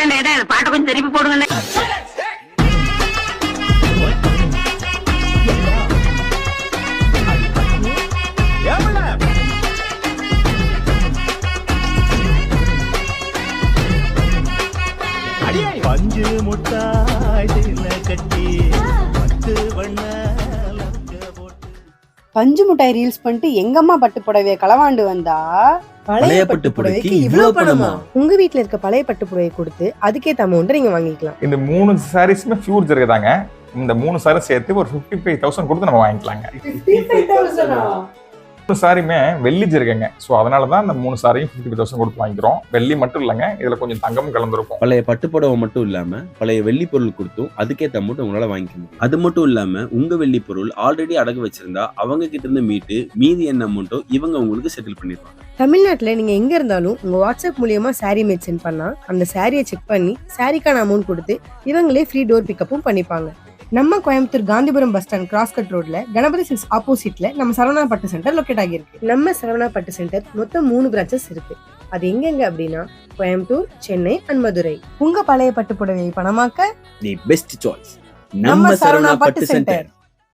என்ன பாட்டை கொஞ்சம் திருப்பி போடுங்க. பஞ்சு முட்டாய் கட்டி பஞ்சு முட்டாய் ரீல்ஸ் பண்ணிட்டு எங்கம்மா பட்டு புடவைய களவாண்டு வந்தா பழைய பட்டு புடவைக்கு இவ்வளவு பணமா? உங்க வீட்டுல இருக்க பழைய பட்டு புடவையை கொடுத்து அதுக்கேத்த அமௌண்ட் நீங்க வாங்கிக்கலாம். இந்த 3 சாரீஸ்மே பியூர் ஜெர்கதாங்க. இந்த 3 சாரி சேர்த்து ஒரு 55,000 கொடுத்து நம்ம வாங்கிக்கலாங்க. 3 சாரியுமே வெள்ளி ஜெர்கங்க. ஸோ அதனால தான் இந்த 3 சாரியும் 55,000 கொடுத்து வாங்கிக்கிறோம். வெள்ளி மட்டும் இல்லைங்க, இதுல கொஞ்சம் தங்கமும் கலந்துருக்கும். பழைய பட்டுப்புடவை மட்டும் இல்லாம பழைய வெள்ளி பொருள் கொடுத்தும் அதுக்கேற்ற அமௌண்ட் உங்களால வாங்கிக்க முடியும். அது மட்டும் இல்லாம உங்க வெள்ளி பொருள் ஆல்ரெடி அடகு வச்சிருந்தா அவங்க கிட்ட இருந்து மீட்டு மீதி என்ன அமௌண்ட்டோ இவங்க உங்களுக்கு செட்டில் பண்ணிடுவாங்க. தமிழ்நாட்டுல நீங்க எங்க இருந்தாலும் உங்க வாட்ஸ்அப் மூலியமா சாரி மேட் சென்ட் பண்ணா அந்த சாரியை செக் பண்ணி சாரிக்கான அமௌண்ட் கொடுத்து இவங்களே ஃப்ரீ டோர் பிக்கப்பும் பண்ணிப்பாங்க. நம்ம Coimbatore Gandhipuram bus stand cross cut ரோட்ல கணபதி சில்க்ஸ் ஆப்போசிட்ல நம்ம சரவணா பட்டு சென்டர் லொக்கேட் ஆகியிருக்கு. நம்ம சரவணா பட்டு சென்டர் மொத்தம் 3 பிரான்ச்சஸ் இருக்கு. அது எங்கெங்க அப்படின்னா கோயம்புத்தூர், சென்னை அண்ட் மதுரை. உங்க பழைய பட்டு புடவையை பணமாக்க தி பெஸ்ட் சாய்ஸ் நம்ம சரவணா பட்டு சென்டர்.